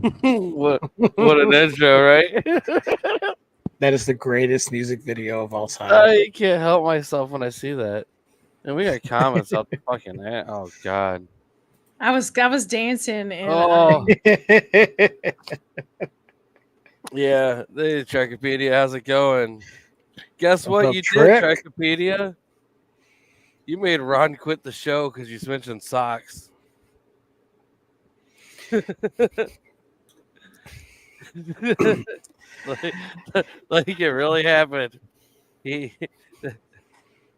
what an intro, right? That is the greatest music video of all time. I can't help myself when I see that. And we got comments out the fucking oh god. I was dancing and Oh yeah, hey Tricopedia, how's it going? Guess what The you did, trick. Tricopedia? You made Ron quit the show because you mentioned socks. like, like it really happened. He,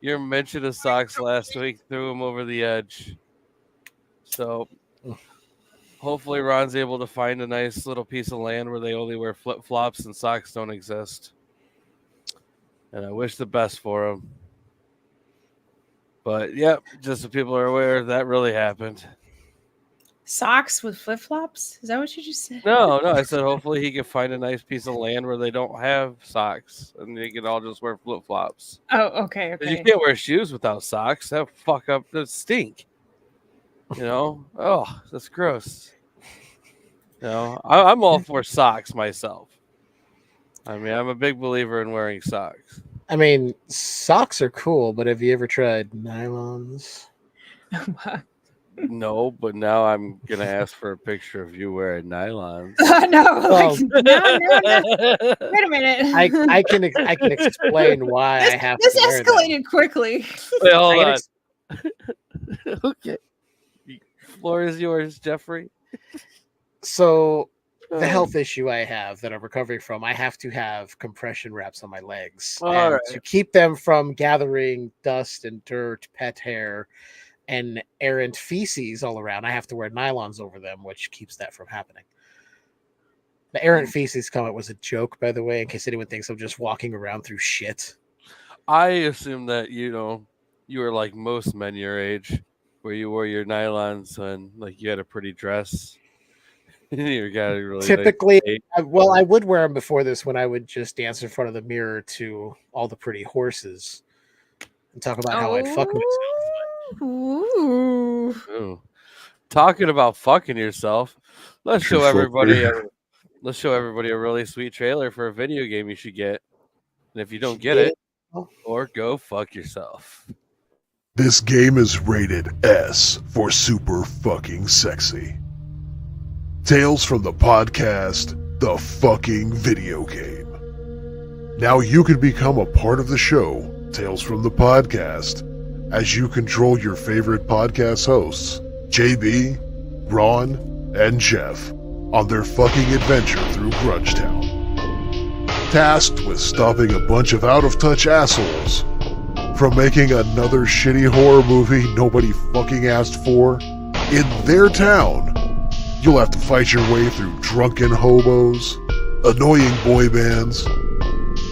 your mention of socks last week threw him over the edge. So hopefully Ron's able to find a nice little piece of land where they only wear flip flops and socks don't exist. And I wish the best for him. But yep, just so people are aware, that really happened. socks with flip flops. Is that what you just said? No, I said hopefully he can find a nice piece of land where they don't have socks and they can all just wear flip flops. Oh, okay. Because you can't wear shoes without socks. That fuck up, that stink. You know? Oh, that's gross. You know, I'm all for socks myself. I mean, I'm a big believer in wearing socks. I mean, socks are cool, but have you ever tried nylons? No, but now I'm gonna ask for a picture of you wearing nylons. No, Well, no. Wait a minute. I can explain why I have this to wear them. escalated quickly. Wait, hold I on. can Okay, floor is yours, Jeffrey. So the health issue I have that I'm recovering from, I have to have compression wraps on my legs All right. to keep them from gathering dust and dirt, pet hair, and errant feces all around. I have to wear nylons over them, which keeps that from happening. The errant feces comment was a joke, by the way, in case anyone thinks I'm just walking around through shit. I assume that you were like most men your age, where you wore your nylons when like you had a pretty dress. You got a really Typically, nice I would wear them before this when I would just dance in front of the mirror to all the pretty horses and talk about how I'd fuck myself. Ooh. Ooh. Talking about fucking yourself, let's show everybody a really sweet trailer for a video game you should get. And if you don't get it, or go fuck yourself. This game is rated S for super fucking sexy. Tales from the podcast, The Fucking Video Game. Now you can become a part of the show, Tales from the Podcast, as you control your favorite podcast hosts, JB, Ron, and Jeff, on their fucking adventure through Grungetown. Tasked with stopping a bunch of out-of-touch assholes from making another shitty horror movie nobody fucking asked for in their town. You'll have to fight your way through drunken hobos, annoying boy bands.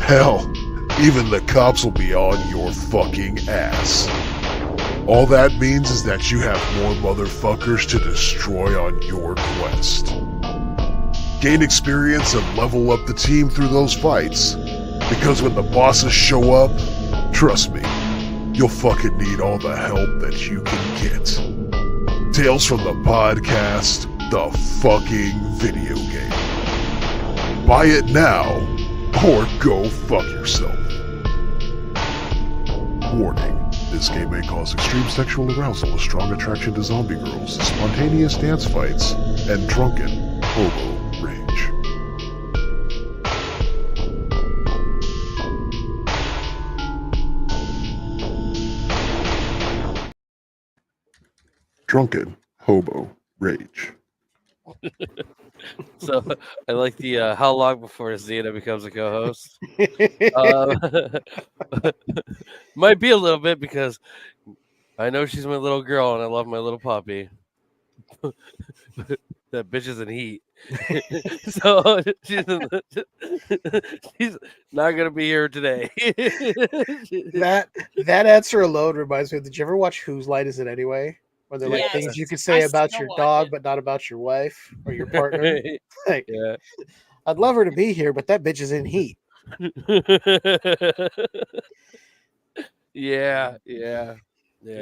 Hell, even the cops will be on your fucking ass. All that means is that you have more motherfuckers to destroy on your quest. Gain experience and level up the team through those fights, because when the bosses show up, trust me, you'll fucking need all the help that you can get. Tales from the Podcast, The Fucking Video Game. Buy it now, or go fuck yourself. Warning. This game may cause extreme sexual arousal, a strong attraction to zombie girls, spontaneous dance fights, and drunken hobo rage. Drunken hobo rage. So I like the how long before Zena becomes a co-host. Might be a little bit because I know she's my little girl and I love my little puppy. That bitch is in heat. So she's not gonna be here today. that answer alone reminds me of, did you ever watch Whose Line Is It Anyway? Where they're like Yes. things you could say I about still your watch dog, it. but not about your wife or your partner. Like, Yeah. I'd love her to be here, but that bitch is in heat. Yeah.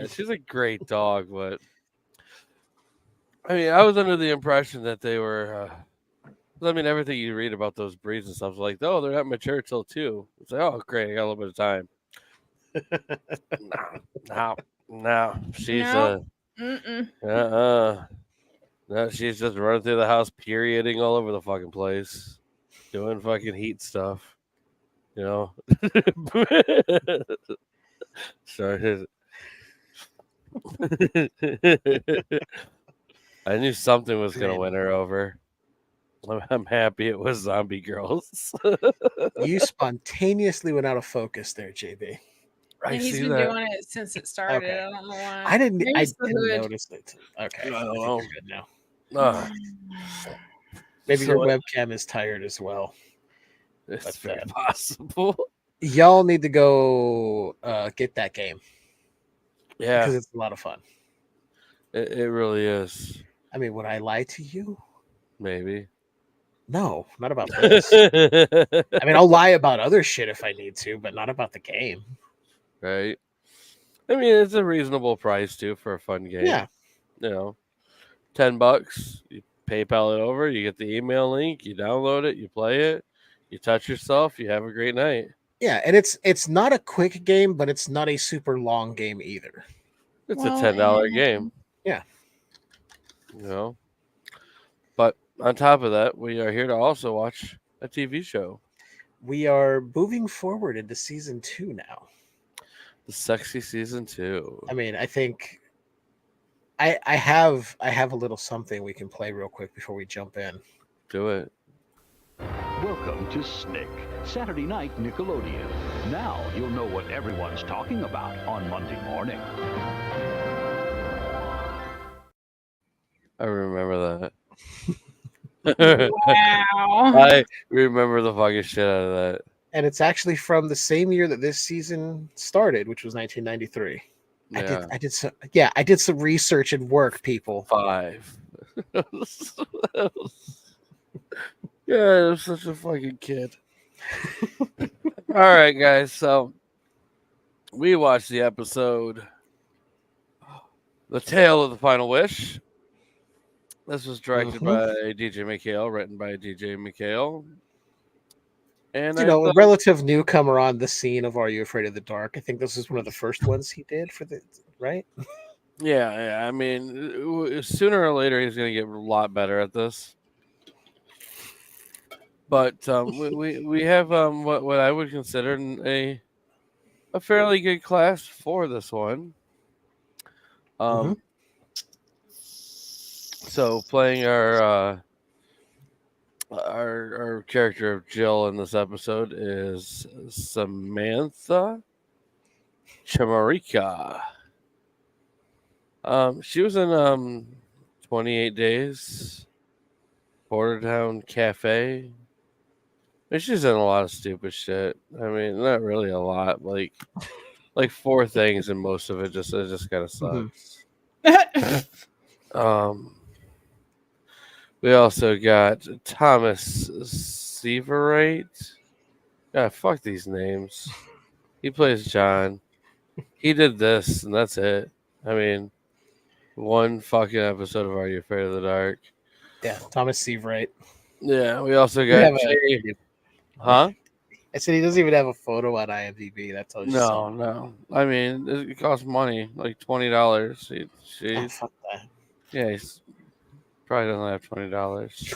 She's a great dog, but I mean, I was under the impression that they were I mean, everything you read about those breeds and stuff is like, oh, they're not mature till 2. It's like, oh, great, I got a little bit of time. No. She's Mm-mm. no, she's just running through the house, perioding all over the fucking place, doing fucking heat stuff. You know. Sorry. I knew something was gonna win her over. I'm happy it was Zombie Girls. You spontaneously went out of focus there, JB. I Yeah, he's see been that. doing it since it started. Okay. I don't know why. I didn't Maybe it's the hood. notice it. Okay. I I don't think know. you're good now. Ah, Maybe so your webcam is tired as well. it's but, very possible. Y'all need to go get that game Yeah, because it's a lot of fun. it really is. I mean, would I lie to you? Maybe. No, not about this. I mean, I'll lie about other shit if I need to, but not about the game. Right. I mean, it's a reasonable price too for a fun game. Yeah. You know, $10. You PayPal it over. You get the email link. You download it. You play it. You touch yourself. You have a great night. Yeah, and it's not a quick game, but it's not a super long game either. It's Well, a $10 game. Yeah. You know. But on top of that, we are here to also watch a TV show. We are moving forward into season 2 now. The Sexy Season 2. I mean, I think I have a little something we can play real quick before we jump in. Do it. Welcome to Snick, Saturday night Nickelodeon. Now you'll know what everyone's talking about on Monday morning. I remember that. Wow. I remember the fucking shit out of that. And it's actually from the same year that this season started, which was 1993. Yeah. I did some research and work, people. 5. Yeah, I'm such a fucking kid. All right, guys. So we watched the episode The Tale of the Final Wish. This was directed by DJ McHale, written by DJ McHale. And a relative newcomer on the scene of Are You Afraid of the Dark? I think this is one of the first ones he did for the right. Yeah. I mean, sooner or later he's going to get a lot better at this. But we have what I would consider a fairly good class for this one. So playing our character of Jill in this episode is Samantha Chamarika. She was in 28 Days, Bordertown Cafe. I mean, she's in a lot of stupid shit. I mean, not really a lot, like 4 things, and most of it just kind of sucks. We also got Thomas Seaverite. God, fuck these names. He plays John. He did this, and that's it. I mean, one fucking episode of Are You Afraid of the Dark? Yeah, Thomas Seaverite. Yeah, we also got Jay. Huh? I said he doesn't even have a photo on IMDb. That's all. No. I mean, it costs money, like $20. Fuck that. Yeah, he's probably doesn't have $20.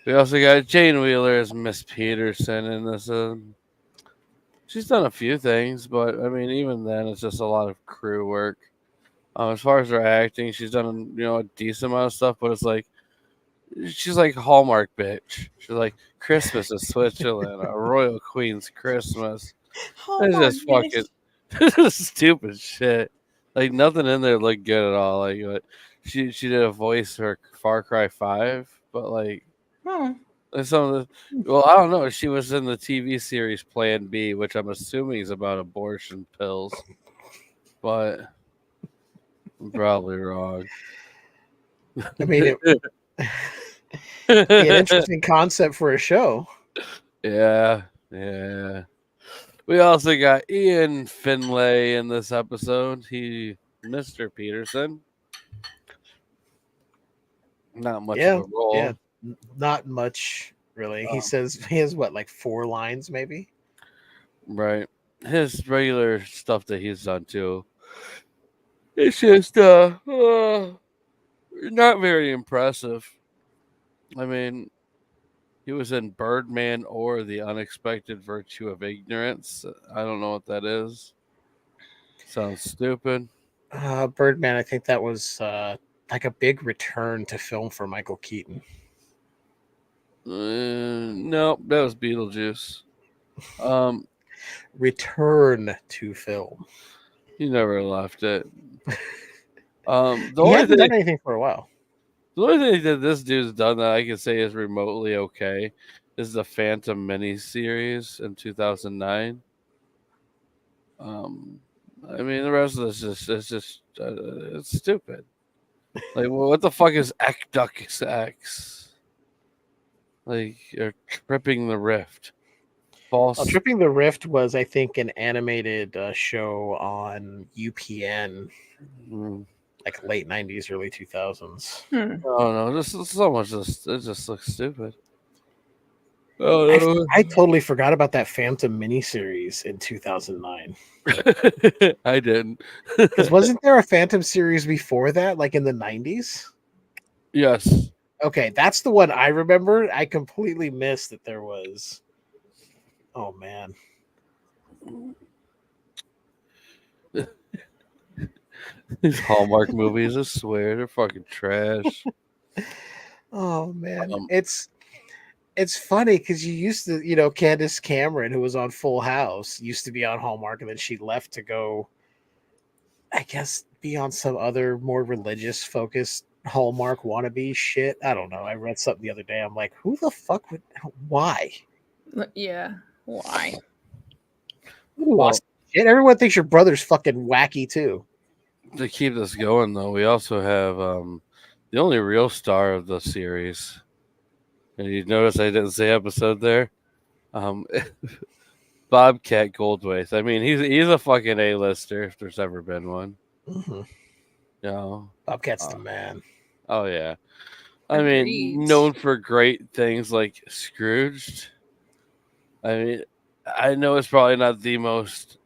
We also got Jane Wheeler as Miss Peterson in this. She's done a few things, but I mean, even then, it's just a lot of crew work. As far as her acting, she's done a decent amount of stuff, but it's like she's like Hallmark bitch. She's like Christmas in Switzerland, a Royal Queen's Christmas. It's just fucking stupid shit. Like nothing in there looked good at all. Like she did a voice for Far Cry 5, but like some of the I don't know. She was in the TV series Plan B, which I'm assuming is about abortion pills, but I'm probably wrong. I mean, an interesting concept for a show. Yeah. We also got Ian Finlay in this episode. Mr. Peterson. Not much of a role. Yeah. Not much, really. He says he has what, like 4 lines, maybe. Right. His regular stuff that he's done too. It's just not very impressive. I mean, he was in Birdman or The Unexpected Virtue of Ignorance. I don't know what that is. Sounds stupid. Birdman, I think that was like a big return to film for Michael Keaton. No, that was Beetlejuice. Return to film. He never left it. He hasn't done anything for a while. The only thing that this dude's done that I can say is remotely okay is the Phantom miniseries in 2009. I mean, the rest of this it's stupid. Like, well, what the fuck is Ekdux X? Like, you're tripping the rift. False. Tripping the Rift was, I think, an animated show on UPN, like late 90s, early 2000s. Oh no, this is so much. It just looks stupid. Oh, I totally forgot about that Phantom miniseries in 2009. I didn't. Because wasn't there a Phantom series before that, like in the 90s? Yes. Okay, that's the one I remember. I completely missed that there was. Oh man. These Hallmark movies, I swear, they're fucking trash. Oh man. It's funny because you used to, Candace Cameron, who was on Full House, used to be on Hallmark, and then she left to go, I guess, be on some other more religious focused Hallmark wannabe shit. I don't know. I read something the other day. I'm like, who the fuck would? Why? Yeah. Why? Well, Shit, everyone thinks your brother's fucking wacky too. to keep this going, though, we also have the only real star of the series. And you notice I didn't say episode there. Bobcat Goldthwait. I mean, he's a fucking A-lister if there's ever been one. Mm-hmm. You know, Bobcat's the man. Oh yeah. I mean, known for great things like Scrooged. I mean, I know it's probably not the most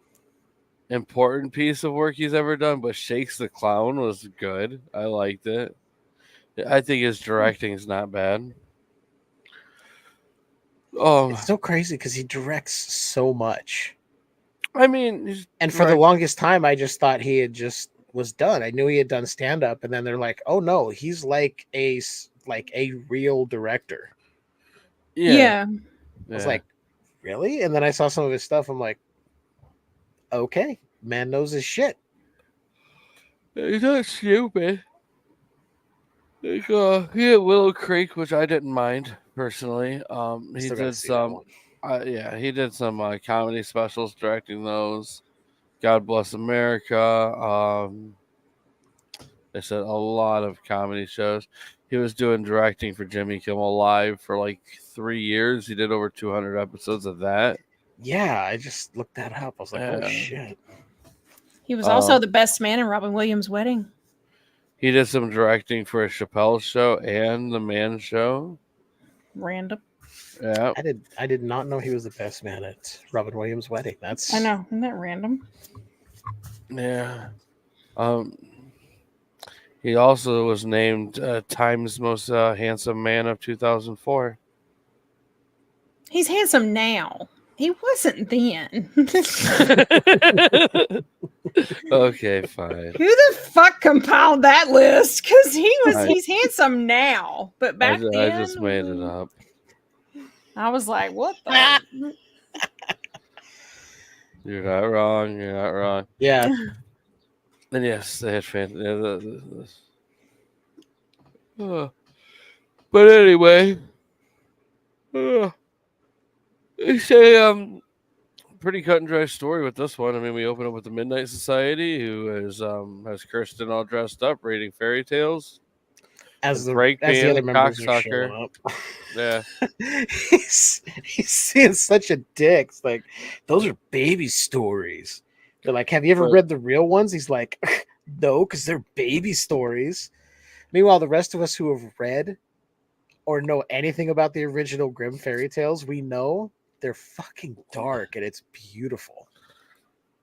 important piece of work he's ever done, but Shakes the Clown was good. I liked it. I think his directing is not bad. It's so crazy because he directs so much. I mean, and for the longest time, I just thought he had just was done. I knew he had done stand up, and then they're like, "Oh no, he's like a real director." Yeah. I was like, "Really?" And then I saw some of his stuff. I'm like, "Okay, man knows his shit." He's not stupid. Like, he had Willow Creek, which I didn't mind personally. He did some, he did some comedy specials, directing those. God Bless America. They said a lot of comedy shows. He was doing directing for Jimmy Kimmel Live for like 3 years. He did over 200 episodes of that. Yeah, I just looked that up. I was like, oh shit. He was also the best man in Robin Williams' wedding. He did some directing for a Chappelle show and the Man Show. Random. Yeah. I did not know he was the best man at Robin Williams' wedding. I know. Isn't that random? Yeah. He also was named Time's Most Handsome Man of 2004. He's handsome now. He wasn't then. Okay, fine. Who the fuck compiled that list? Because he's handsome now. But back then... I just made it up. I was like, what the... You're not wrong. You're not wrong. Yeah. And yes, they had but anyway, it's a pretty cut and dry story with this one. I mean, we open up with the Midnight Society, who is has Kirsten all dressed up, reading fairy tales. As the breakman, other members are cocksucker. showing up. Yeah, he's seeing such a dick. It's like, those are baby stories. They're like, have you ever read the real ones? He's like, no, because they're baby stories. Meanwhile, the rest of us who have read or know anything about the original Grimm fairy tales, we know they're fucking dark and it's beautiful.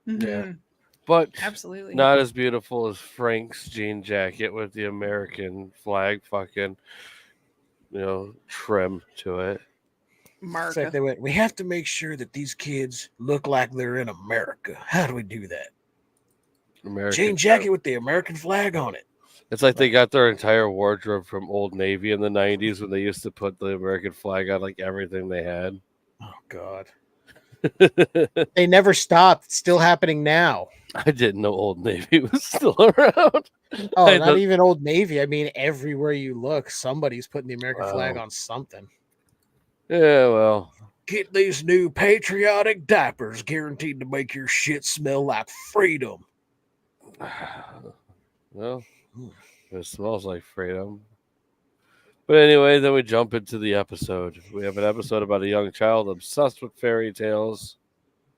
Mhm. But Absolutely. not as beautiful as Frank's jean jacket with the American flag fucking, trim to it. It's like America. they went, we have to make sure that these kids look like they're in America. How do we do that? American Jean jacket with the American flag on it. It's like they got their entire wardrobe from Old Navy in the 90s when they used to put the American flag on like everything they had. Oh, God. They never stopped. It's still happening now. I didn't know Old Navy was still around. Oh, I not thought- even Old Navy. I mean, everywhere you look, somebody's putting the American flag Wow. on something. Yeah, well, Get these new patriotic diapers guaranteed to make your shit smell like freedom. well, it smells like freedom. But anyway, then we jump into the episode. We have an episode about a young child obsessed with fairy tales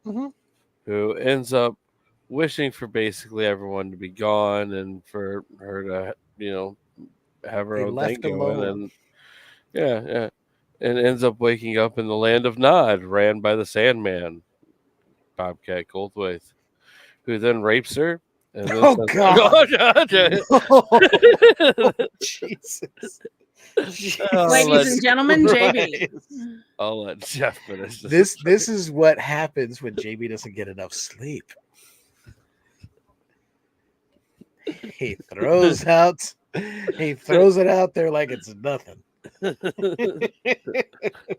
Mhm. who ends up wishing for basically everyone to be gone and for her to, have her Be own left thing going. alone. And yeah. And ends up waking up in the land of Nod, ran by the Sandman, Bobcat Goldthwait, who then rapes her. And then Oh, says- God. Oh, God. Jesus. Ladies and gentlemen, JB. I'll let Jeff finish This is what happens when JB doesn't get enough sleep. He throws it out there like it's nothing. All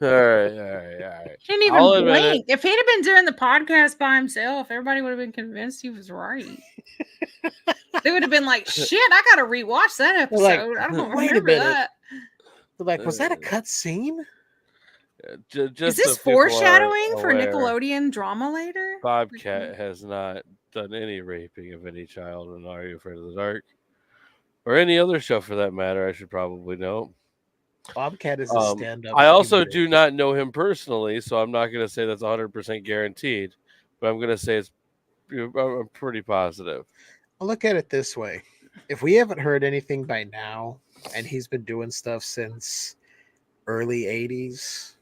right. He didn't I'll even admit it. blink. If he'd have been doing the podcast by himself, everybody would have been convinced he was right. They would have been like, "Shit, I gotta rewatch that episode. Like, I don't wait a remember minute. that." They're like, was that a cut scene? Just Is so this people are foreshadowing for aware, Nickelodeon drama later? Bobcat has not done any raping of any child in Are You Afraid of the Dark? Or any other show for that matter, I should probably know. Bobcat is a stand-up. I also human do being. not know him personally, so I'm not going to say that's 100% guaranteed, but I'm going to say I'm pretty positive. I'll look at it this way. If we haven't heard anything by now, and he's been doing stuff since early 80s,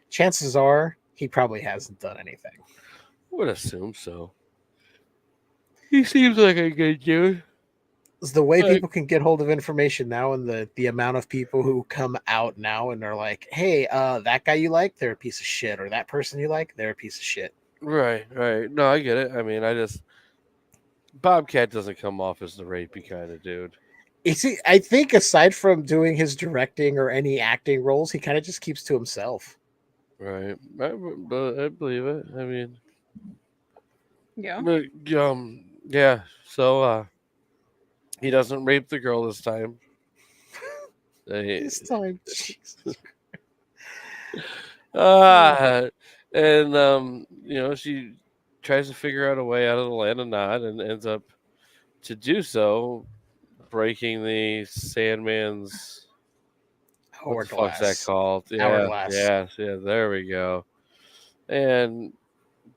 chances are he probably hasn't done anything. Would assume so. He seems like a good dude. It's the way Right. people can get hold of information now, and the amount of people who come out now and are like, hey, that guy you like, they're a piece of shit, or that person you like, they're a piece of shit. Right. No, I get it. I mean, Bobcat doesn't come off as the rapey kind of dude. I think aside from doing his directing or any acting roles, he kind of just keeps to himself. Right. But I believe it. I mean, Yeah. but, yeah. So, he doesn't rape the girl this time. This time, Jesus. She tries to figure out a way out of the land of Nod and ends up to do so, breaking the Sandman's what the fuck's that Hourglass. called? Hourglass. Yeah, there we go. And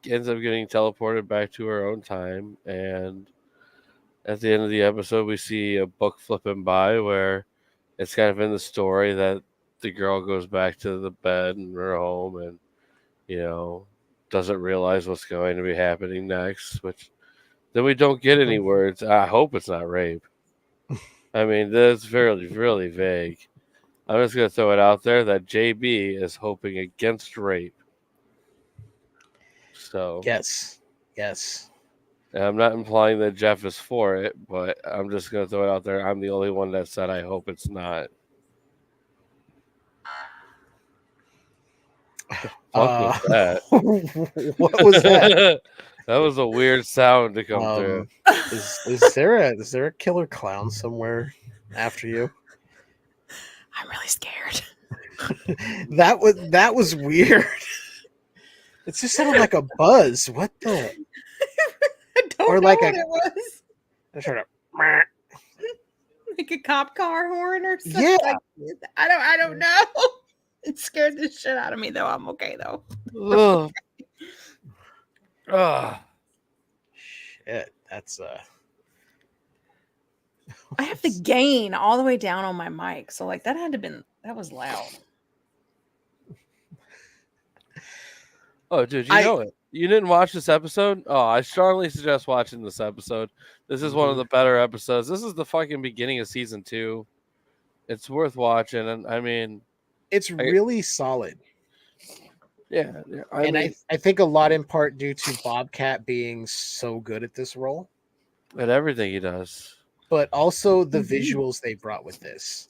ends up getting teleported back to her own time. And at the end of the episode, we see a book flipping by where it's kind of in the story that the girl goes back to the bed in her home and, doesn't realize what's going to be happening next, which then we don't get any words. I hope it's not rape. I mean, that's really, really vague. I'm just going to throw it out there that JB is hoping against rape. So, Yes. and I'm not implying that Jeff is for it, but I'm just going to throw it out there. I'm the only one that said I hope it's not. Fuck was that? What was that? That was a weird sound to come through. Is there a killer clown somewhere after you? I'm really scared. That was weird. It just sounded like a buzz. What the? I don't Or know like what a- it was. I sort of. Like a cop car horn or something. Yeah. Like, I don't know. It scared the shit out of me though. I'm okay though. Ugh. Ah. Shit, that's I have the gain all the way down on my mic, so like that was loud. Oh, dude, you know it. You didn't watch this episode? Oh, I strongly suggest watching this episode. This is one of the better episodes. This is the fucking beginning of season 2. It's worth watching, and I mean, it's really solid. Yeah, I think a lot in part due to Bobcat being so good at this role, at everything he does, but also the visuals they brought with this.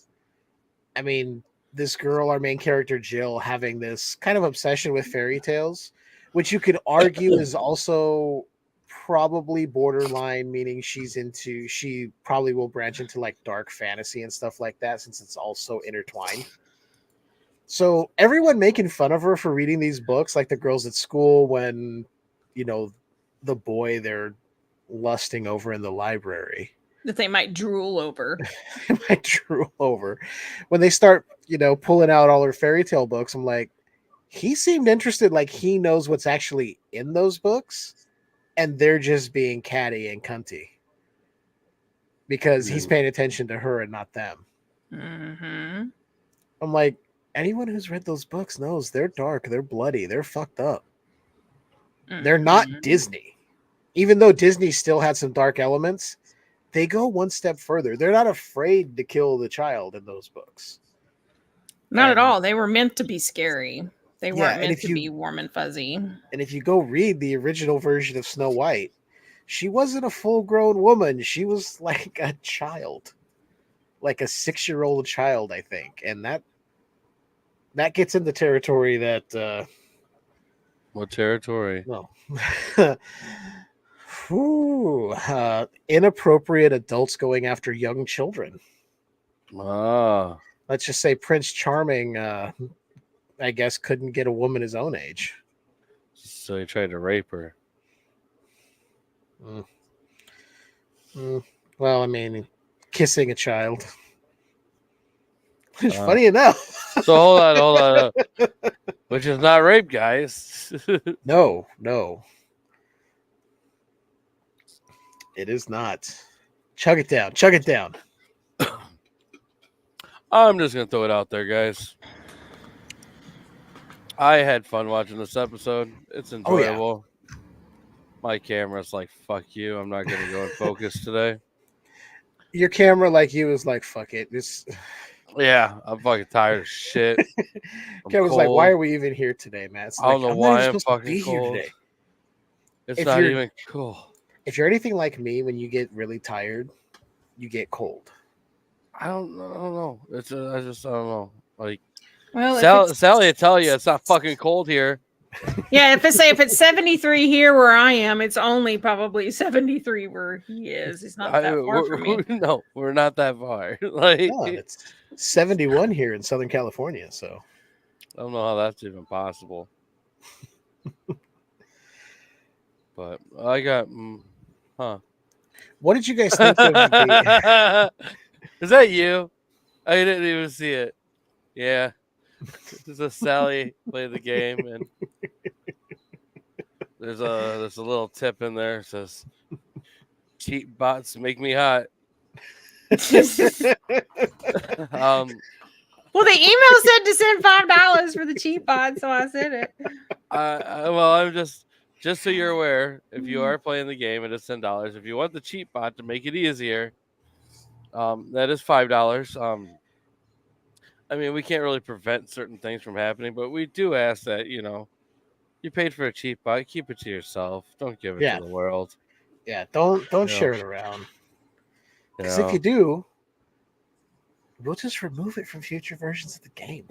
I mean, this girl, our main character Jill, having this kind of obsession with fairy tales, which you could argue is also probably borderline, meaning she probably will branch into like dark fantasy and stuff like that, since it's all so intertwined. So everyone making fun of her for reading these books, like the girls at school when, the boy they're lusting over in the library. That they might drool over. might drool over. When they start, pulling out all her fairy tale books, I'm like, he seemed interested, like he knows what's actually in those books, and they're just being catty and cunty. Because he's paying attention to her and not them. Mm-hmm. I'm like, anyone who's read those books knows they're dark, they're bloody, they're fucked up. Mm-hmm. They're not Disney. Even though Disney still had some dark elements, they go one step further. They're not afraid to kill the child in those books. Not at all. They were meant to be scary. They weren't meant to be warm and fuzzy. And if you go read the original version of Snow White, she wasn't a full-grown woman. She was like a child. Like a 6-year-old child, I think. And that gets into territory that... what territory? No. Inappropriate adults going after young children. Let's just say Prince Charming, I guess, couldn't get a woman his own age. So he tried to rape her. Well, I mean, kissing a child. Funny enough. So hold on. Which is not rape, guys. No. It is not. Chug it down. I'm just going to throw it out there, guys. I had fun watching this episode. It's enjoyable. Oh, yeah. My camera's like, fuck you. I'm not going to go in focus today. Your camera, like you, is like, fuck it. Yeah, I'm fucking tired of shit. Camera's like, why are we even here today, man? I don't know why I'm fucking cold. Today. It's not even cool. If you're anything like me, when you get really tired, you get cold. I don't know. I don't know. Like, well, Sally will tell you it's not fucking cold here. Yeah, if it's 73 here where I am, it's only probably 73 where he is. It's not that far from me. No, we're not that far. Like, it's 71 here in Southern California, so I don't know how that's even possible. But I got, What did you guys think of the... Is that you? I didn't even see it. Yeah. This is Sally play the game, and there's a little tip in there. It says, cheap bots make me hot. Well, the email said to send $5 for the cheap bot, so I sent it. Well, I'm just so you're aware, if you are playing the game, it is $10. If you want the cheap bot to make it easier, that is $5. I mean, we can't really prevent certain things from happening, but we do ask that, you paid for a cheap bot, keep it to yourself. Don't give it to the world. Yeah, don't share it around. Because if you do, we'll just remove it from future versions of the game.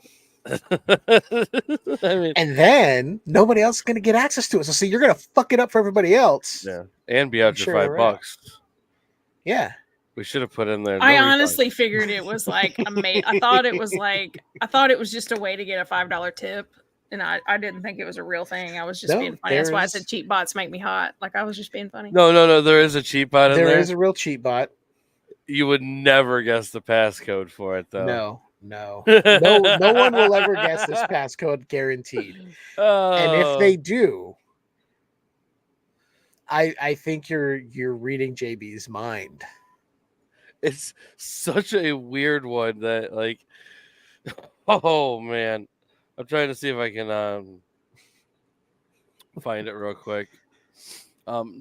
I mean, and then nobody else is going to get access to it. So see, you're going to fuck it up for everybody else. Yeah, and be out your $5. Yeah. We should have put in there. I honestly figured it was like I thought it was just a way to get a $5 tip, and I didn't think it was a real thing. I was just being funny. That's why I said cheap bots make me hot. Like I was just being funny. No. There is a cheap bot in there. There is a real cheap bot. You would never guess the passcode for it, though. No one will ever guess this passcode, guaranteed. And if they do, I think you're reading JB's mind. It's such a weird one that like, oh man, I'm trying to see if I can find it real quick.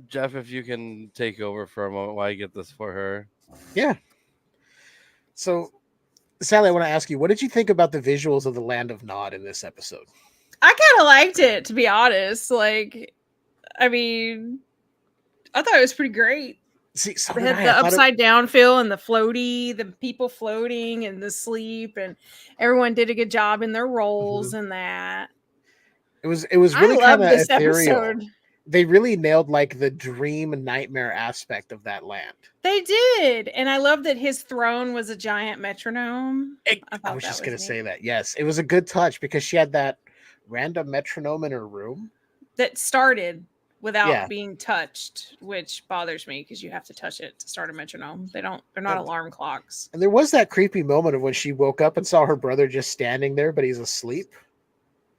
Jeff, if you can take over for a moment while I get this for her. Yeah. So, Sally, I want to ask you, what did you think about the visuals of the Land of Nod in this episode? I kind of liked it, to be honest. Like, I mean, I thought it was pretty great. See, so It had the upside down feel and the floaty, the people floating and the sleep, and everyone did a good job in their roles and that. It was really kind of this ethereal. episode. They really nailed like the dream and nightmare aspect of that land. They did, and I love that his throne was a giant metronome. I was just gonna say that. Yes, it was a good touch because she had that random metronome in her room that started without being touched, which bothers me because you have to touch it to start a metronome. They're not alarm clocks. And there was that creepy moment of when she woke up and saw her brother just standing there, but he's asleep.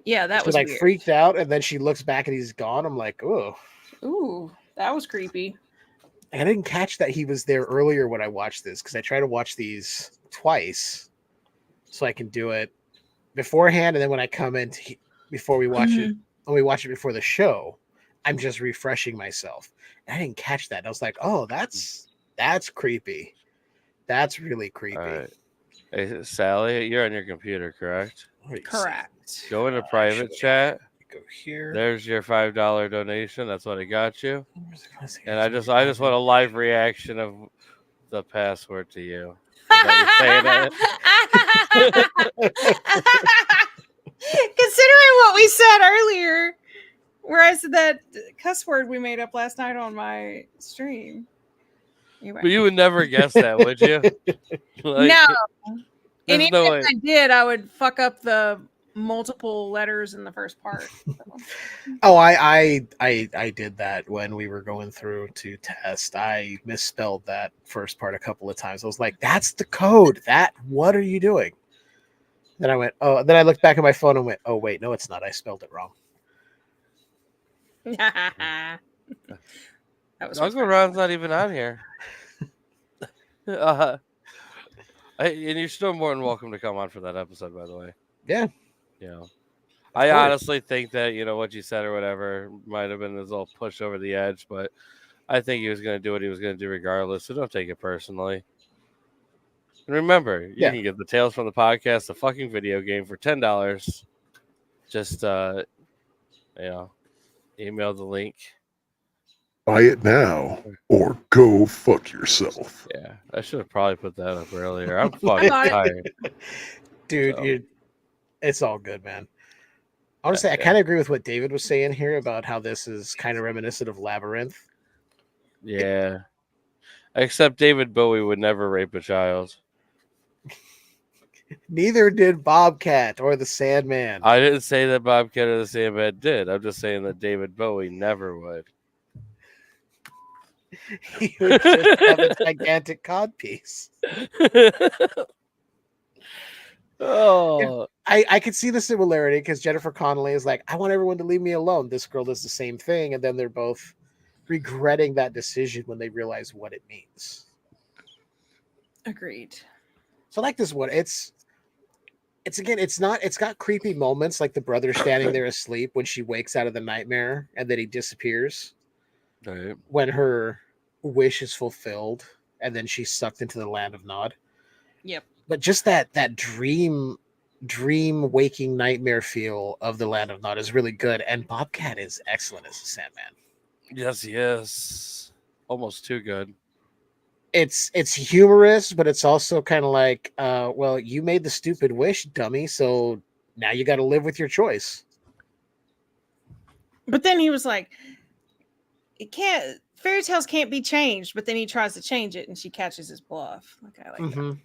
Yeah, that she was like weird. Freaked out, and then she looks back and he's gone. I'm like, ooh, that was creepy. I didn't catch that he was there earlier when I watched this because I try to watch these twice so I can do it beforehand, and then when I come in before we watch it, when we watch it before the show, I'm just refreshing myself. And I didn't catch that. I was like, oh, that's creepy. That's really creepy. All right. Hey, Sally, you're on your computer, correct? Correct. Go into private chat. Go here. There's your $5 donation. That's what I got you. And I just want a live reaction of the password to you. Considering what we said earlier, where I said that cuss word we made up last night on my stream. Anyway. But you would never guess that, would you? No. And even no if I did, I would fuck up the multiple letters in the first part. So. Oh, I did that when we were going through to test. I misspelled that first part a couple of times. I was like, that's the code. What are you doing? Then I went, oh, then I looked back at my phone and went, oh, wait, no, it's not. I spelled it wrong. That was Uncle Ron's not even on here. And you're still more than welcome to come on for that episode, by the way. Yeah. You know, I honestly think that, what you said or whatever might have been his little push over the edge, but I think he was going to do what he was going to do regardless. So don't take it personally. And remember, you can get the Tales from the Podcast, a fucking video game for $10. Just, email the link. Buy it now or go fuck yourself. Yeah, I should have probably put that up earlier. I'm fucking tired. Dude, it's all good, man. Honestly, I kind of agree with what David was saying here about how this is kind of reminiscent of Labyrinth. Yeah. Except David Bowie would never rape a child. Neither did Bobcat or the Sandman. I didn't say that Bobcat or the Sandman did. I'm just saying that David Bowie never would. He would just have a gigantic codpiece. Oh, I could see the similarity because Jennifer Connelly is like, I want everyone to leave me alone. This girl does the same thing, and then they're both regretting that decision when they realize what it means. Agreed. So like this one, it's got creepy moments like the brother standing there asleep when she wakes out of the nightmare and then he disappears. right. When her wish is fulfilled and then she's sucked into the Land of Nod. Yep. But just that dream waking nightmare feel of the Land of Nod is really good, and Bobcat is excellent as the Sandman. Yes. Almost too good. It's humorous, but it's also kind of like, well, you made the stupid wish, dummy, so now you got to live with your choice. But then he was like, fairy tales can't be changed, but then he tries to change it and she catches his bluff. Like, I like that.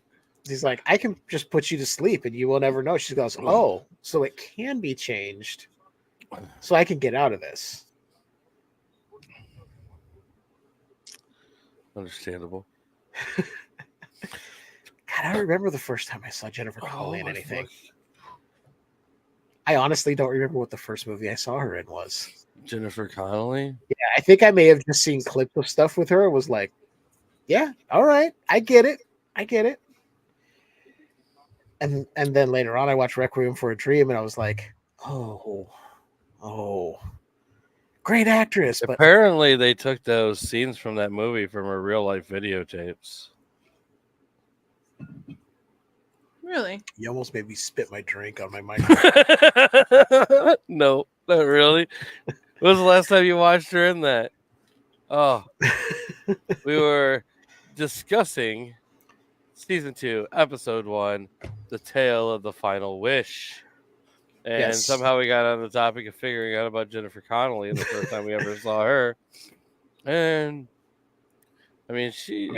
He's like, I can just put you to sleep and you will never know. She goes, oh, so it can be changed. So I can get out of this. Understandable. God, I don't remember the first time I saw Jennifer Connelly in anything. I honestly don't remember what the first movie I saw her in was. Jennifer Connelly? Yeah, I think I may have just seen clips of stuff with her. It was like, Yeah, all right, I get it. And then later on, I watched Requiem for a Dream, and I was like, oh, great actress, but Apparently, they took those scenes from that movie from her real life videotapes. Really? you almost made me spit my drink on my microphone. No, not really. When was the last time you watched her in that? Oh, we were discussing season 2, episode 1, The Tale of the Final Wish. And Yes. somehow we got on the topic of figuring out about Jennifer Connelly and the first time we ever saw her. And I mean, she's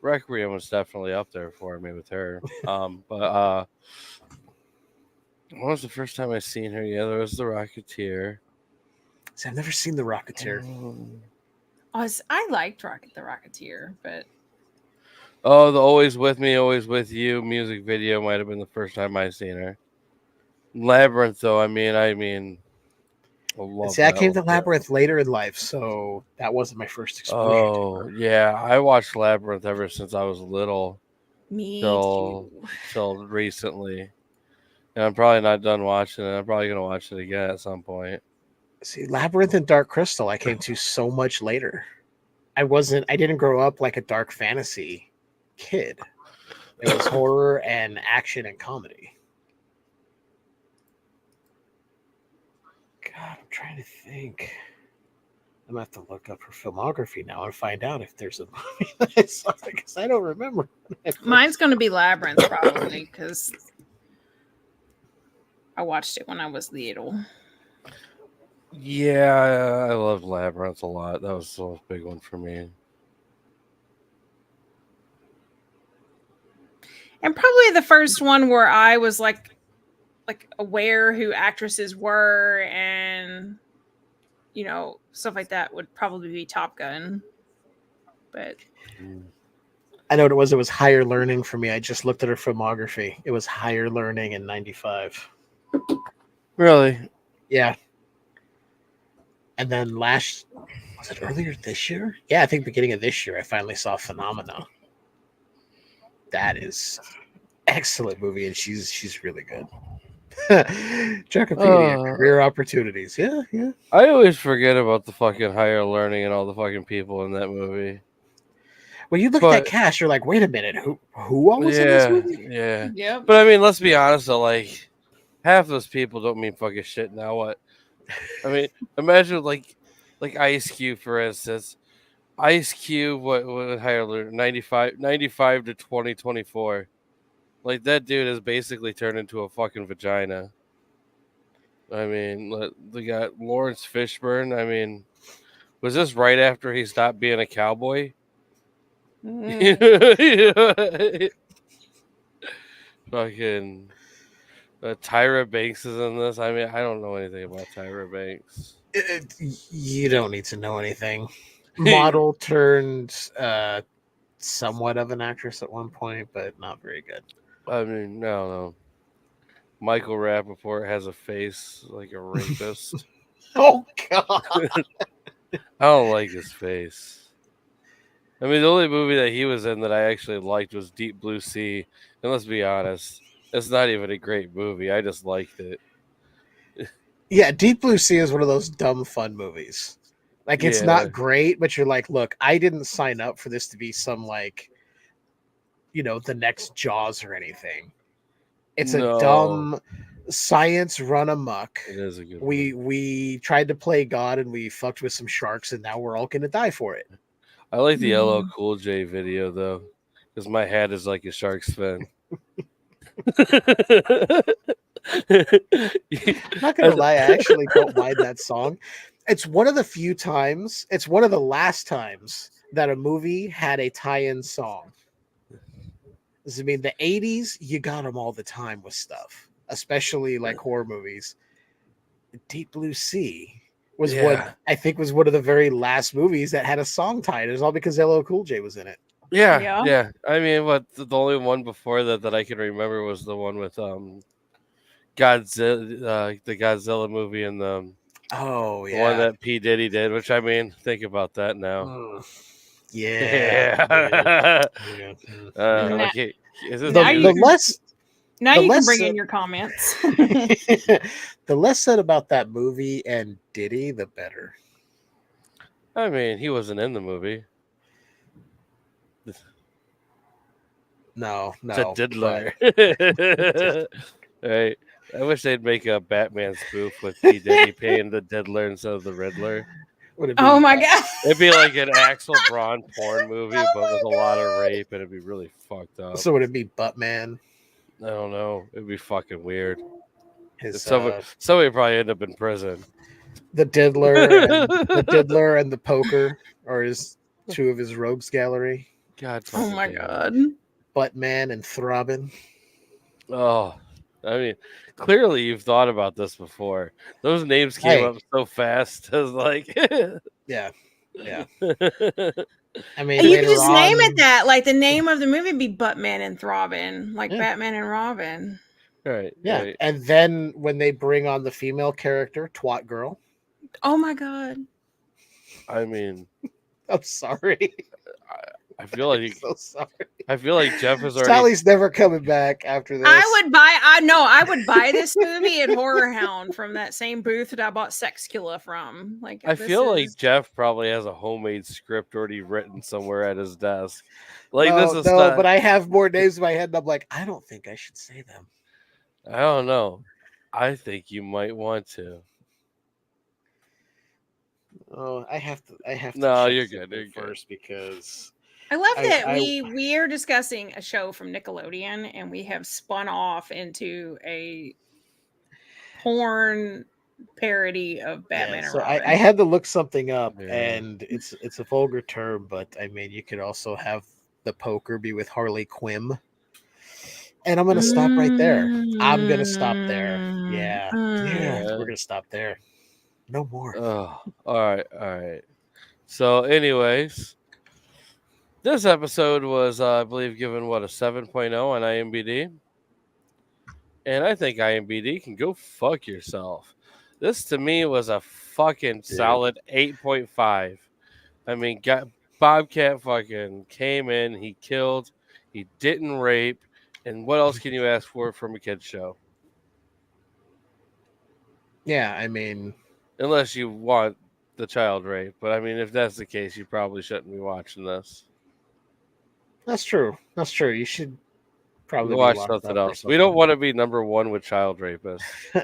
Requiem was definitely up there for me with her. But when was the first time I seen her? Yeah, there was The Rocketeer. See, I've never seen The Rocketeer. I liked the Rocketeer, but Oh, the Always With Me, Always With You music video might have been the first time I seen her. Labyrinth, though, I mean, I love See, I that came to whole Labyrinth later in life, so that wasn't my first exposure to Oh, her. yeah. I watched Labyrinth ever since I was little me till too. till recently. And I'm probably not done watching it. I'm probably going to watch it again at some point. See, Labyrinth and Dark Crystal, I came to so much later. I didn't grow up like a dark fantasy kid. It was horror and action and comedy. God, I'm trying to think. I'm gonna have to look up her filmography now and find out if there's a movie that I saw because I don't remember. Mine's going to be Labyrinth probably because I watched it when I was little. Yeah, I love Labyrinth a lot. That was a big one for me. And probably the first one where I was like aware who actresses were and stuff like that would probably be Top Gun. But I know what it was. It was Higher Learning for me. I just looked at her filmography. It was Higher Learning in '95. Really? Yeah. And then was it earlier this year? Yeah, I think beginning of this year, I finally saw Phenomena. That is excellent movie, and she's really good. Jacopedia, career opportunities. Yeah. I always forget about the fucking Higher Learning and all the fucking people in that movie. When you look at that cast, you're like, wait a minute, who all was in this movie? Yeah. Yep. But I mean, let's be honest though, like half those people don't mean fucking shit now. What? I mean, imagine like Ice Cube, for instance. Ice Cube, what Higher Learning? 95 to 2024. Like that dude has basically turned into a fucking vagina. I mean, they got Lawrence Fishburne. I mean, was this right after he stopped being a cowboy? Fucking Tyra Banks is in this. I mean, I don't know anything about Tyra Banks. You don't need to know anything. Model turned somewhat of an actress at one point, but not very good. I mean, no. Michael Rappaport has a face like a rapist. Oh, God. I don't like his face. I mean, the only movie that he was in that I actually liked was Deep Blue Sea. And let's be honest, it's not even a great movie. I just liked it. Yeah, Deep Blue Sea is one of those dumb fun movies. Like, it's not great, but you're like, look, I didn't sign up for this to be some, like, the next Jaws or anything. It's a dumb science run amok. It is a good we tried to play God and we fucked with some sharks and now we're all gonna die for it. I like the LL Cool J video though, because my hat is like a shark's fin. I'm not gonna lie, I actually don't mind that song. It's one of the last times that a movie had a tie-in song. I mean, the 80s, you got them all the time with stuff, especially like horror movies. Deep Blue Sea was what I think was one of the very last movies that had a song tied. It was all because LL Cool J was in it. Yeah. I mean, the only one before that I can remember was the one with Godzilla, the Godzilla movie, and the one that P. Diddy did. Which I mean, think about that now. Yeah. Yeah. Yeah. Okay. Is this Now music? you The can less bring in your comments. the less said about that movie and Diddy, the better. I mean, he wasn't in the movie. No, It's a no. diddler. Right. I wish they'd make a Batman spoof with P. Diddy paying the diddler instead of the Riddler. Would it be Oh my god. It'd be like an Axel Braun porn movie, but with a lot of rape, and it'd be really fucked up. So would it be Buttman? I don't know. It'd be fucking weird. His Somebody probably end up in prison. the diddler and the poker are his two of his rogues gallery. God. Oh my god. Buttman and Throbbing. Oh, I mean, clearly you've thought about this before. Those names came up so fast. I was like, yeah. I mean, you could just name it that. Like the name of the movie would be Buttman and Throbbing, like Batman and Robin. Right. Yeah. Right. And then when they bring on the female character, Twat Girl. Oh my god. I mean, I'm sorry. I feel like so sorry. I feel like Jeff is already. Sally's never coming back after this. I would buy this movie at Horror Hound from that same booth that I bought Sexcula from. Like I feel like Jeff probably has a homemade script already written somewhere at his desk. Like no, this is no, not... but I have more names in my head, and I'm like, I don't think I should say them. I don't know. I think you might want to. Oh, I have to. No, you're good. You're first because I love that we are discussing a show from Nickelodeon and we have spun off into a porn parody of Batman and Robin. I had to look something up, and it's a vulgar term, but I mean you could also have the poker be with Harley Quinn. And I'm gonna stop right there. I'm gonna stop there. Yeah, we're gonna stop there. No more. Oh, all right. So, anyways, this episode was, I believe, given a 7.0 on IMDb, and I think IMDb can go fuck yourself. This to me was a fucking solid 8.5. I mean, Bobcat fucking came in, he killed, he didn't rape, and what else can you ask for from a kid's show? Yeah, I mean, unless you want the child rape, but I mean, if that's the case, you probably shouldn't be watching this. That's true. You should probably watch something else. We don't want to be number one with child rapists.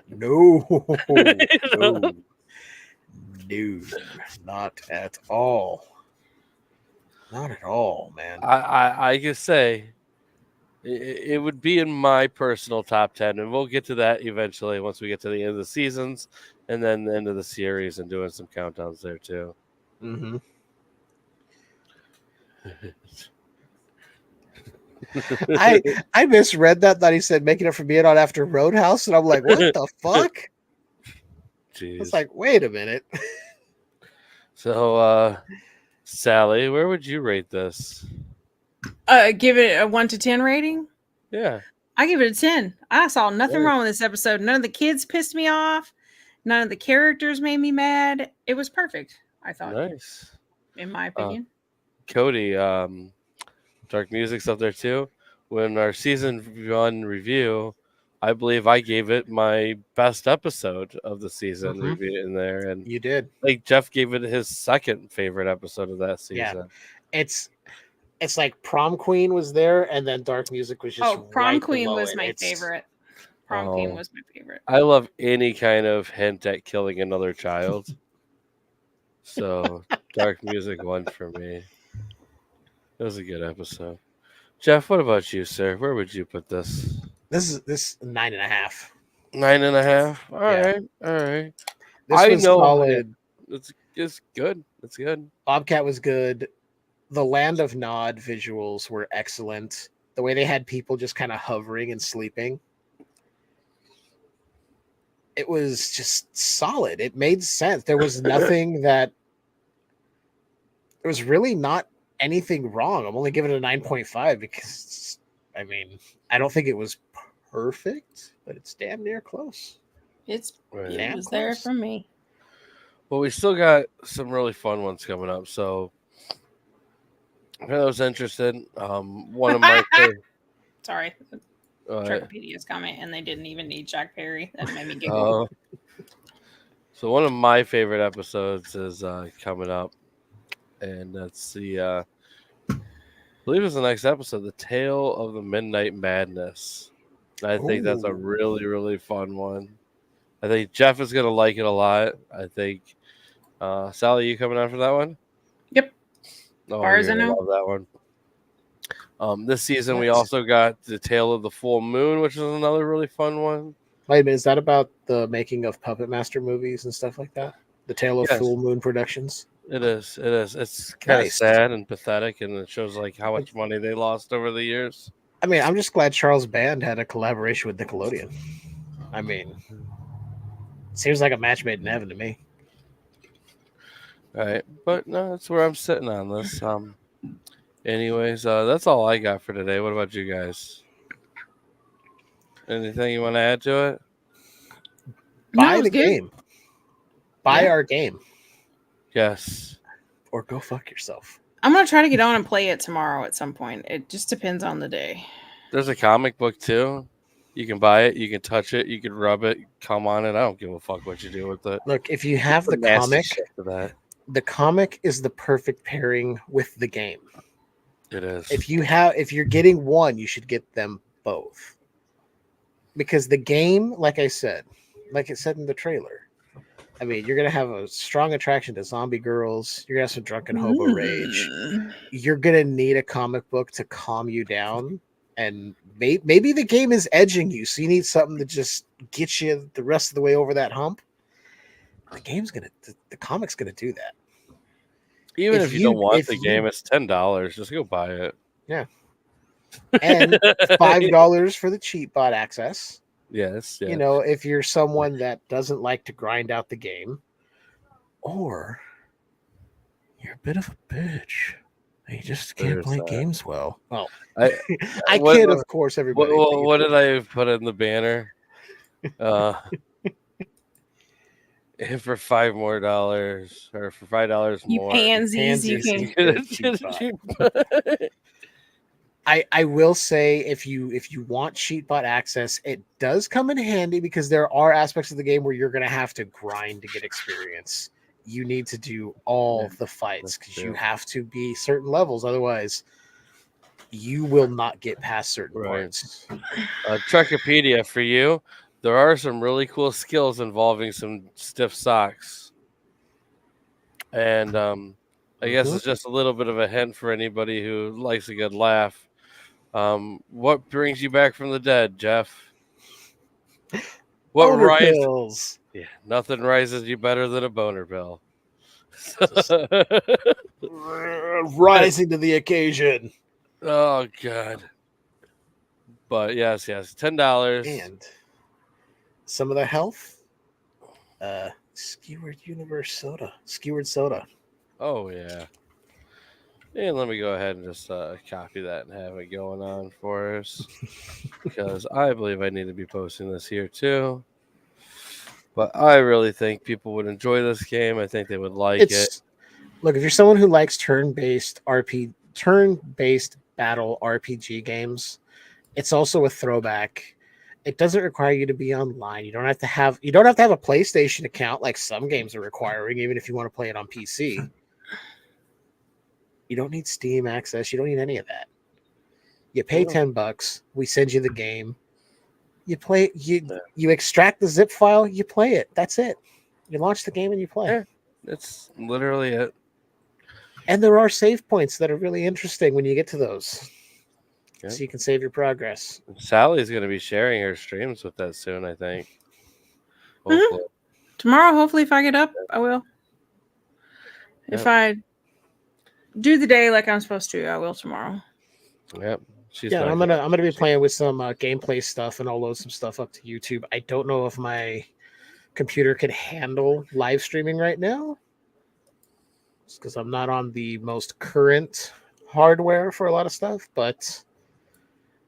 No, not at all. Not at all, man. I can say it would be in my personal top 10, and we'll get to that eventually once we get to the end of the seasons and then the end of the series and doing some countdowns there too. Mm-hmm. I misread that. Thought he said making it from being on after Roadhouse, and I'm like, what the fuck? Jeez. It's like, wait a minute. So, Sally, where would you rate this? Give it a 1 to 10 rating. Yeah, I give it a 10. I saw nothing wrong with this episode. None of the kids pissed me off. None of the characters made me mad. It was perfect, I thought. Nice. In my opinion. Cody, Dark Music's up there too. When our season 1 review, I believe I gave it my best episode of the season review in there. And you did. Like Jeff gave it his second favorite episode of that season. Yeah. It's like Prom Queen was there, and then Dark Music was just Prom Queen was my favorite. Prom Queen was my favorite. I love any kind of hint at killing another child. So Dark Music won for me. It was a good episode. Jeff, what about you, sir? Where would you put this? This is 9.5. 9.5. All right. This was solid. It's good. It's good. Bobcat was good. The Land of Nod visuals were excellent. The way they had people just kind of hovering and sleeping. It was just solid. It made sense. There was nothing there was really not anything wrong. I'm only giving it a 9.5 because, I mean, I don't think it was perfect, but it's damn near close. It was there for me. Well, we still got some really fun ones coming up. So For those interested, one of my favorite. Sorry, Tricopedia's comment, and they didn't even need Jack Perry. That made me giggle. So one of my favorite episodes is coming up, and that's the I believe it's the next episode, The Tale of the Midnight Madness. I think that's a really, really fun one. I think Jeff is gonna like it a lot. I think Sally, you coming on for that one? Yep. Oh, Far as I you're gonna know. love that one. This season we also got The Tale of the Full Moon, which is another really fun one. Wait a minute, is that about the making of Puppet Master movies and stuff like that? The Tale of Full Moon Productions? It is. It is. It's kind of Nice. sad and pathetic, and it shows like how much money they lost over the years. I mean, I'm just glad Charles Band had a collaboration with Nickelodeon. I mean, seems like a match made in heaven to me. Right, but no, that's where I'm sitting on this. Anyways, that's all I got for today. What about you guys? Anything you want to add to it? Buy the game. Buy our game. Yes. Or go fuck yourself. I'm going to try to get on and play it tomorrow at some point. It just depends on the day. There's a comic book too. You can buy it. You can touch it. You can rub it. Come on it. I don't give a fuck what you do with it. Look, if you have the comic is the perfect pairing with the game. It is. If you're getting one, you should get them both. Because the game, like it said in the trailer, I mean, you're going to have a strong attraction to zombie girls. You're going to have some drunken hobo rage. You're going to need a comic book to calm you down. And maybe the game is edging you, so you need something to just get you the rest of the way over that hump. The comic's going to do that. Even if you don't want the game, it's $10. Just go buy it. Yeah. And $5 for the cheat bot access. Yes. You know, if you're someone that doesn't like to grind out the game, or you're a bit of a bitch, you just can't play games well. Well, I kid, of course, everybody. What did I put in the banner? If for $5 more, or for $5 more, pansies, you can. I will say if you want cheatbot access, it does come in handy because there are aspects of the game where you're going to have to grind to get experience. You need to do all the fights because you have to be certain levels. Otherwise, you will not get past certain parts. Trekopedia, for you, there are some really cool skills involving some stiff socks. And I guess it's just a little bit of a hint for anybody who likes a good laugh. What brings you back from the dead, Jeff? What pills? Yeah, nothing rises you better than a boner pill. Rising to the occasion. Oh God! But yes, $10 and some of the health. Skewered soda. Oh yeah. And let me go ahead and just copy that and have it going on for us because I believe I need to be posting this here too. But I really think people would enjoy this game. I think they would like it. Look, if you're someone who likes turn-based battle RPG games, it's also a throwback. It doesn't require you to be online. You don't have to have a PlayStation account like some games are requiring, even if you want to play it on PC. You don't need Steam access. You don't need any of that. You pay $10. We send you the game. You play. You extract the zip file. You play it. That's it. You launch the game and you play. Yeah, that's literally it. And there are save points that are really interesting when you get to those, so you can save your progress. Sally's going to be sharing her streams with that soon, I think. Tomorrow, hopefully, if I get up, I will. If I do the day like I'm supposed to, I will tomorrow. Yep. I'm gonna be playing with some gameplay stuff, and I'll load some stuff up to YouTube. I don't know if my computer can handle live streaming right now, because I'm not on the most current hardware for a lot of stuff, but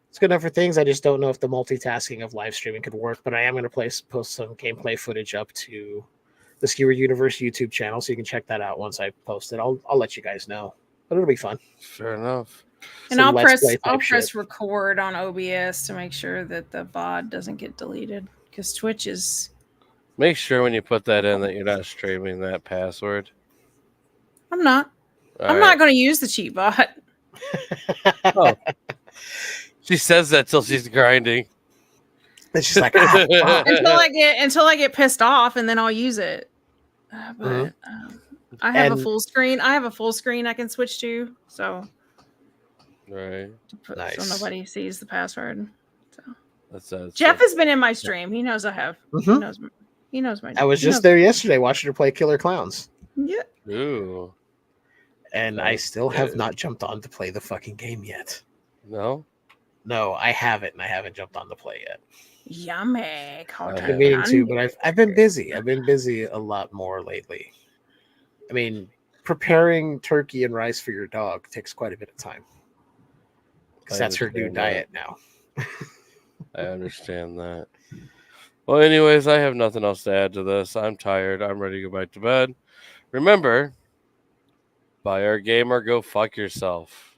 it's good enough for things. I just don't know if the multitasking of live streaming could work, but I am going to post some gameplay footage up to the Skewered Universe YouTube channel, so you can check that out once I post it. I'll let you guys know. but it'll be fun. Fair enough. And Some I'll Let's press Play type shit. record on OBS to make sure that the VOD doesn't get deleted because Twitch is. Make sure when you put that in that you're not streaming that password. I'm not. I'm not going to use the cheat bot. Oh. She says that till she's grinding. And she's like, until I get pissed off, and then I'll use it. But I have a full screen. I have a full screen I can switch to, so right. Nice. So nobody sees the password. So Jeff has been in my stream. He knows I have. He knows my. I was just there yesterday watching her play Killer Clowns. Yeah. Ooh. And I still have not jumped on to play the fucking game yet. No? No, I haven't, and I haven't jumped on to play yet. Yummy. I've been meaning to, but I've been busy. I've been busy a lot more lately. I mean, preparing turkey and rice for your dog takes quite a bit of time. Because that's her new diet now. I understand that. Well, anyways, I have nothing else to add to this. I'm tired. I'm ready to go back to bed. Remember, buy our game or go fuck yourself.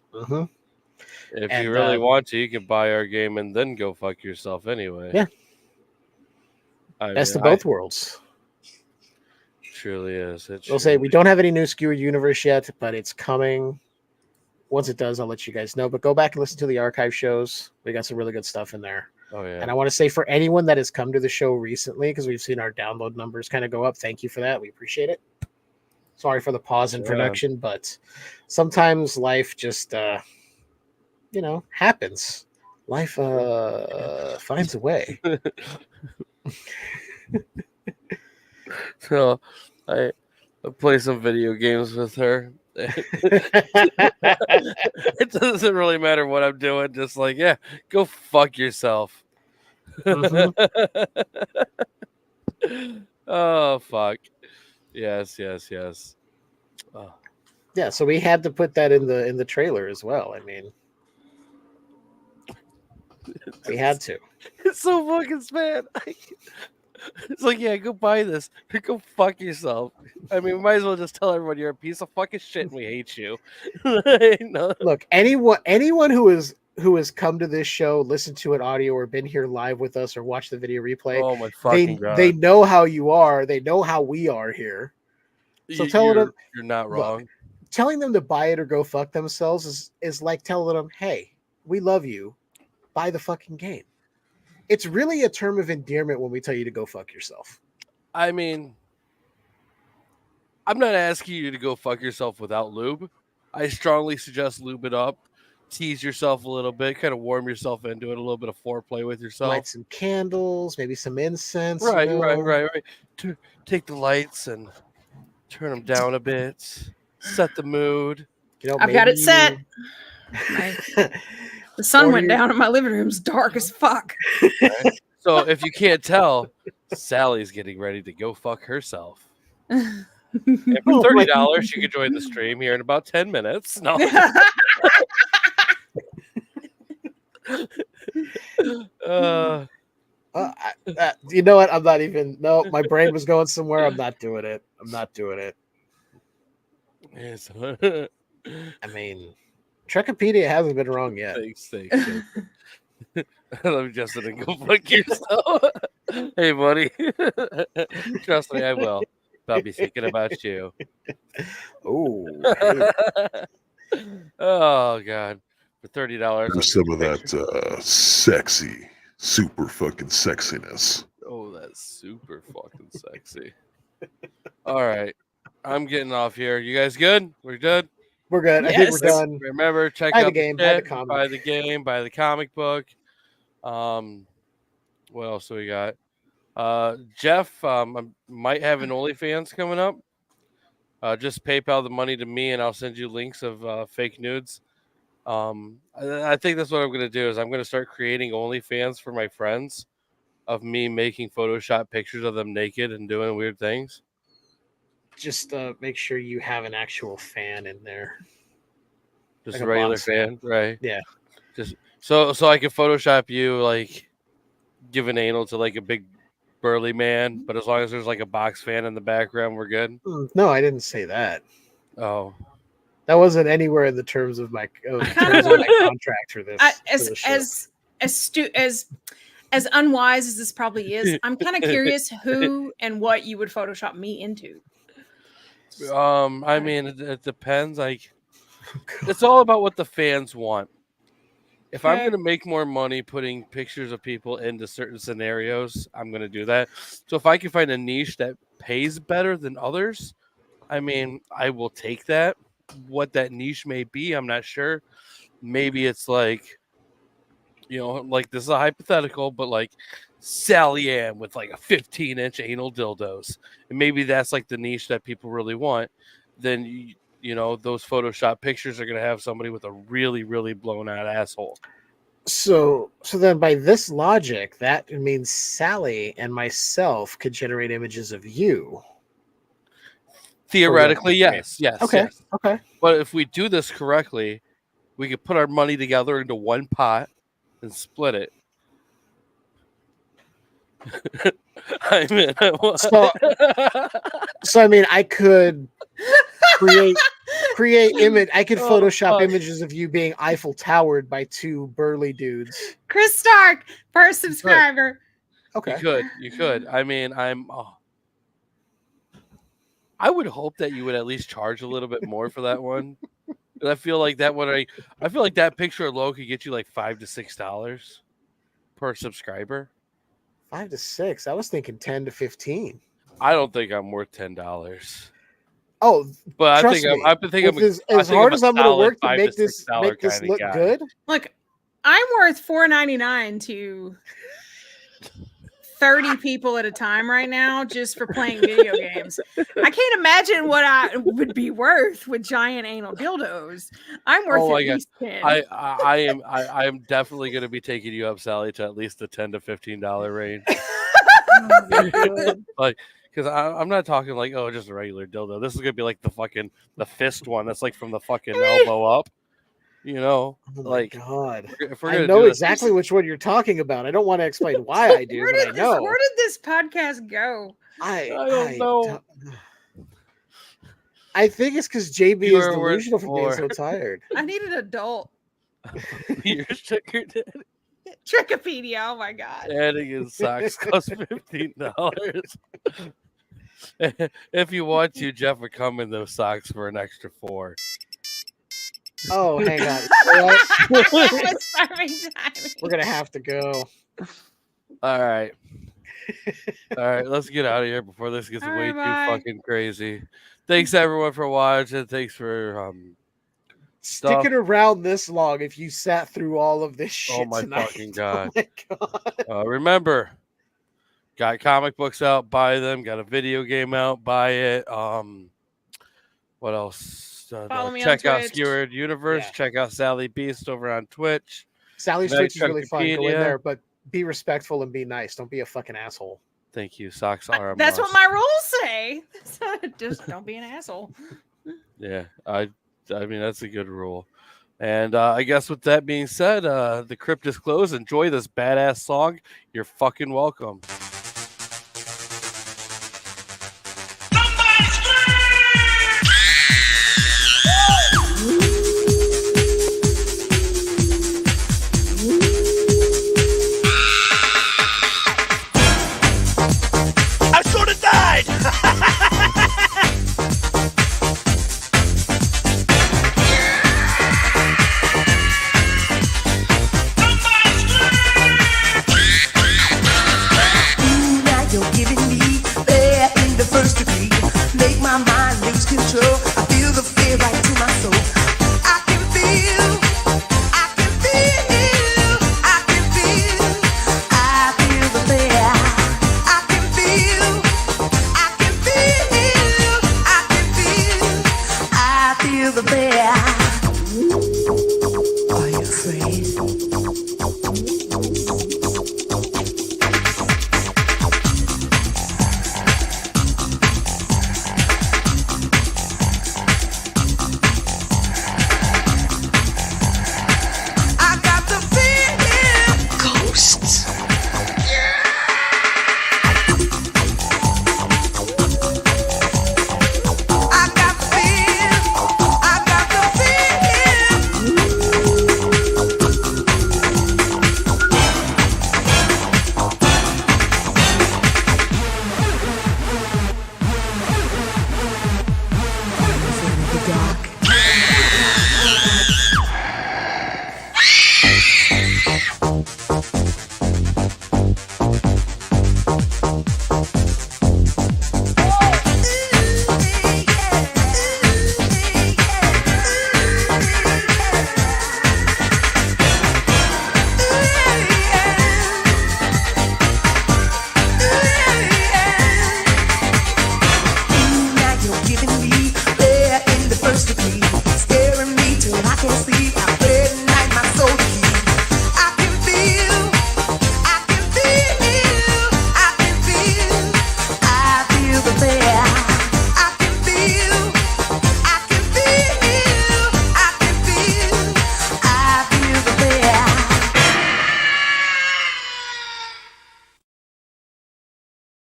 If you really want to, you can buy our game and then go fuck yourself anyway. Yeah. Best of both worlds. Truly is. We'll say we don't have any new Skewered Universe yet, but it's coming. Once it does, I'll let you guys know. But go back and listen to the archive shows. We got some really good stuff in there. Oh, yeah. And I want to say for anyone that has come to the show recently, because we've seen our download numbers kind of go up, thank you for that. We appreciate it. Sorry for the pause in production, but sometimes life just, happens. Life finds a way. So I play some video games with her. It doesn't really matter what I'm doing. Just like, yeah, go fuck yourself. Oh, fuck. Yes. Oh. Yeah, so we had to put that in the trailer as well. I mean, we had to. It's so fucking bad. It's like, yeah, go buy this. Go fuck yourself. I mean, we might as well just tell everyone you're a piece of fucking shit and we hate you. No. Look, anyone who has come to this show, listened to it audio, or been here live with us, or watched the video replay, oh my fucking God. They know how you are. They know how we are here. So telling them you're not wrong. Look, telling them to buy it or go fuck themselves is like telling them, hey, we love you. Buy the fucking game. It's really a term of endearment when we tell you to go fuck yourself. I mean, I'm not asking you to go fuck yourself without lube. I strongly suggest lube it up, tease yourself a little bit, kind of warm yourself into it, a little bit of foreplay with yourself. Light some candles, maybe some incense. Right. Take the lights and turn them down a bit. Set the mood. I've got it set. The sun went down and my living room's dark as fuck. Right? So if you can't tell, Sally's getting ready to go fuck herself. And for $30, you can join the stream here in about 10 minutes. No. You know what? I'm not even. No, my brain was going somewhere. I'm not doing it. Yes. I mean, Trekipedia hasn't been wrong yet. Thanks. I love Justin and go fuck yourself. Hey, buddy. Trust me, I will. I'll be thinking about you. Oh. Oh, God. For $30. There's some of that sexy, super fucking sexiness. Oh, that's super fucking sexy. All right. I'm getting off here. You guys good? We're good? We're good. Yes. I think we're done. Remember, check Buy out the game, buy the comic. buy the game, buy the comic book. What else do we got? Jeff, I might have an OnlyFans coming up. Just PayPal the money to me, and I'll send you links of fake nudes. I think that's what I'm going to do. Is I'm going to start creating OnlyFans for my friends of me making Photoshop pictures of them naked and doing weird things. Just make sure you have an actual fan in there. Just like a regular fan, right? Yeah. Just so I can Photoshop you like giving anal to like a big burly man, but as long as there's like a box fan in the background, we're good. No, I didn't say that. Oh, That wasn't anywhere in the terms of my contract for this. As unwise as this probably is, I'm kind of curious who and what you would Photoshop me into. I mean, it depends. Like, it's all about what the fans want. If I'm going to make more money putting pictures of people into certain scenarios, I'm going to do that. So if I can find a niche that pays better than others, I mean, I will take that. What that niche may be, I'm not sure. Maybe it's like, like this is a hypothetical, but like Sally Ann with like a 15-inch anal dildos. And maybe that's like the niche that people really want. Then those Photoshop pictures are going to have somebody with a really, really blown out asshole. So then by this logic, that means Sally and myself could generate images of you. Theoretically, yes. Okay. Yes. Okay. But if we do this correctly, we could put our money together into one pot and split it. So I mean, I could create image. I could Photoshop images of you being Eiffel Towered by two burly dudes. Chris Stark, first subscriber. Okay, you could. I mean, I would hope that you would at least charge a little bit more for that one. I feel like that one. I feel like that picture alone could get you like $5 to $6 per subscriber. 5 to 6. I was thinking 10 to 15. I don't think I'm worth $10. Oh, but trust me, I think I'm as hard as I'm going to work to make this look guy. good. Look, I'm worth $4.99 to 30 people at a time right now just for playing video games. I can't imagine what I would be worth with giant anal dildos. I'm worth at least 10. I am definitely going to be taking you up, Sally, to at least the $10 to $15 range. Like, because I'm not talking like, just a regular dildo. This is going to be like the fist one. That's like from the fucking elbow up. Oh like, God, if we're I know exactly which one you're talking about. I don't want to explain why I do, but I know. Where did this podcast go? I don't know. I think it's because JB is delusional for being so tired. I need an adult. Your sugar daddy. Trickopedia, oh my God. Adding in socks costs $15. If you want to, Jeff would come in those socks for an extra $4. Oh, hang on. We're going to have to go. All right. Let's get out of here before this gets way too fucking crazy. Thanks, everyone, for watching. Thanks for sticking around this long if you sat through all of this shit. Oh, my tonight. fucking God. Oh, my God. Remember, got comic books out, buy them. Got a video game out, buy it. What else? Follow me check on out Twitch. Skewered Universe. Yeah. Check out Sally Beast over on Twitch. Sally's Twitch is really fun. Go in there, but be respectful and be nice. Don't be a fucking asshole. Thank you. Socks are a That's must. what my rules say. Just don't be an asshole. Yeah, I mean, that's a good rule. And I guess with that being said, the crypt is closed. Enjoy this badass song. You're fucking welcome.